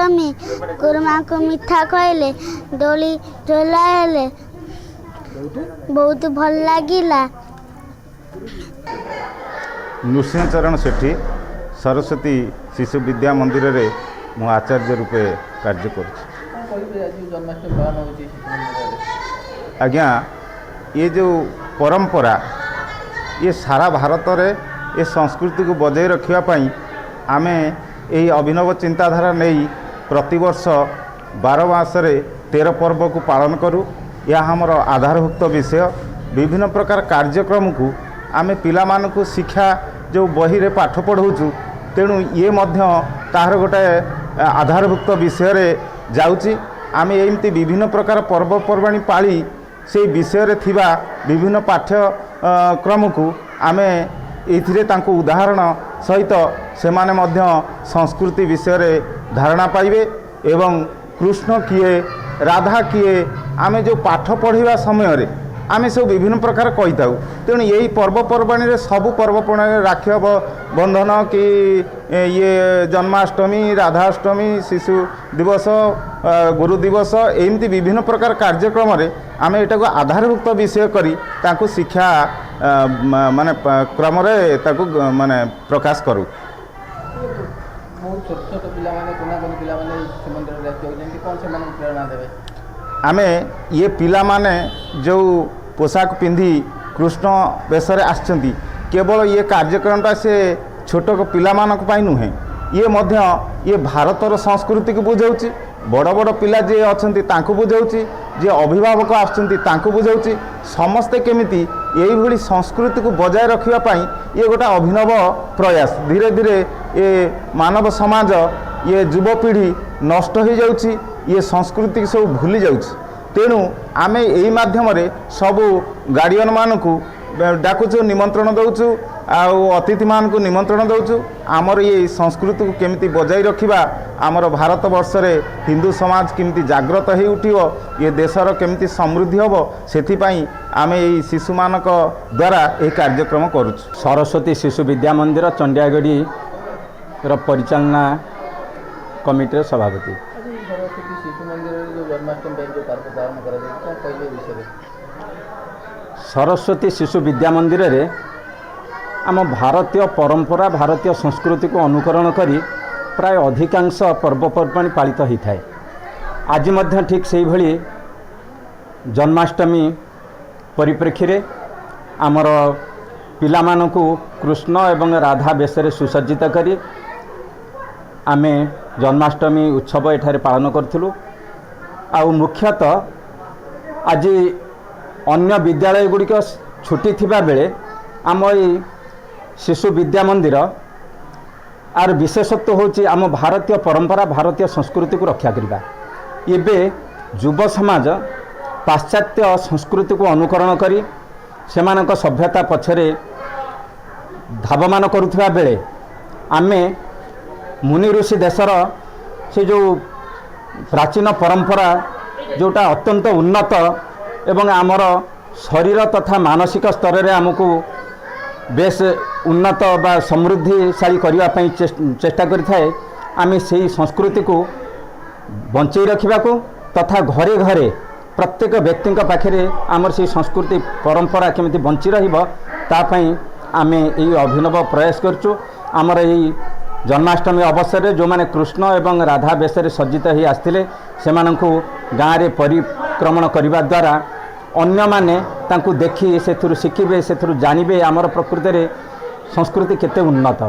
जन्माष्टमी गुरुमा को मिठा खइले डोली झुलाइले बहुत भल लागिला। नृसिंह चरण सेठी सरस्वती शिशु विद्या मंदिर रे मु आचार्य रूपे कार्य कर। आज्ञा ये जो परंपरा ये सारा भारत रे ये संस्कृति को बजाय रखापी आमे यही अभिनव चिंताधारा नहीं प्रतिवर्ष 12 मासरे 13 पर्व को पालन करूँ। यह हमर आधारभुक्त विषय विभिन्न प्रकार कार्यक्रम को आमे पिला मानकु शिक्षा जो बही रे पाठ पढ़ाऊँ तेणु ये मध्य तार गोटे आधारभुक्त विषय रे जाउची। आमे एमती विभिन्न प्रकार पर्वपर्वाणी पाली से विषय रे थिबा विभिन्न पाठ्यक्रम को आमे एथिरे तांको उदाहरण सहित से माने मध्य संस्कृति विषय रे धारणा पाइबे एवं कृष्ण किए राधा किए आमे जो पाठ पढ़िबा समय रे आमे सब विभिन्न प्रकार कही था। तेणु यही पर्वपर्वाणी रे सबु पर्वपर्वाणी राखी बंधन कि ये जन्माष्टमी राधाष्टमी शिशु दिवस गुरु दिवस एमती विभिन्न प्रकार कार्यक्रम रे आमे एटा को आधारभुक्त विषय करी ताकू शिक्षा माने क्रम रे ताकू माने प्रकाश करू। आमे ये पिला माने जो पोशाक पिंधि कृष्ण बेसरे आछंती केवल ये कार्यक्रमटा से छोट पिला मानक पाई नुहे ये मध्य ये भारतर संस्कृति को बुझाउची। बड़ बड़ पिला जे अछंती तांको बुझाउची जे अभिभावक आछंती तांको बुझाउची समस्ते केमिति यही भली संस्कृति को बजाय रखिया पाई ये गोटा अभिनव प्रयास धीरे धीरे ये मानव समाज ये युवपीढ़ी नष्ट हो जाउची ये संस्कृति सब भूली जाउची। तेणु आमे यही माध्यम रे सबु गार्डियन मानकु डाकुचु निमंत्रण दउचु आउ अतिथि मान को निमंत्रण दउचु आमर ये संस्कृति को केमिति बजाय रखिबा आमर भारत वर्ष रे हिंदू समाज केमिति जागृत हो उठिबो ये देशर केमिति समृद्धि होबो सेथि पई आमे ये शिशु मानक द्वारा ये कार्यक्रम करूछु। सरस्वती शिशु विद्या मंदिर चंडियागढ़ी रो परिचालना कमिटी सभापति। सरस्वती शिशु विद्या मंदिर रे आम भारतीय परंपरा भारतीय संस्कृति को अनुकरण करी प्राय अधिकांश पर्वपर्वाणी पालित होता है। आज मध्य ठीक से भली जन्माष्टमी परिप्रेक्षी रे आमर पिला मानकु कृष्ण एवं राधा बेशरे सुसज्जित करी आमे जन्माष्टमी उत्सव एठारे पालन करथिलु। आउ मुख्यतः आज अन्य विद्यालय गुड़िक छुट्टी थिबा बेले आम ये शिशु विद्या मंदिर आर विशेषत्व होची आम भारतीय परंपरा भारतीय संस्कृति को रक्षा करिबा। एबे युव समाज पाश्चात्य संस्कृति को अनुकरण करी सेमानक सभ्यता पछरे धावमान करुथिबा बेले आमे मुनि ऋषि देशर से जो प्राचीन परंपरा जोटा अत्यंत उन्नत एवं आमर शरीर तथा मानसिक स्तर रे आमको बेस उन्नत बा समृद्धिशाली करने चेष्टा करें आम से संस्कृति को बंचाई रखा तथा घरे घरे प्रत्येक व्यक्ति पाखे आमर से संस्कृति परंपरा केमिति बंची रही आम यही अभिनव प्रयास करूँ। आमर यही जन्माष्टमी अवसर में जो माने कृष्ण एवं राधा बेशरे सज्जित हो आसते से गाँव में परिक्रमण करने द्वारा अन्य माने तांकु देखी से शिखिबे से जानिबे आमर प्रकृति रे संस्कृति केते उन्नत।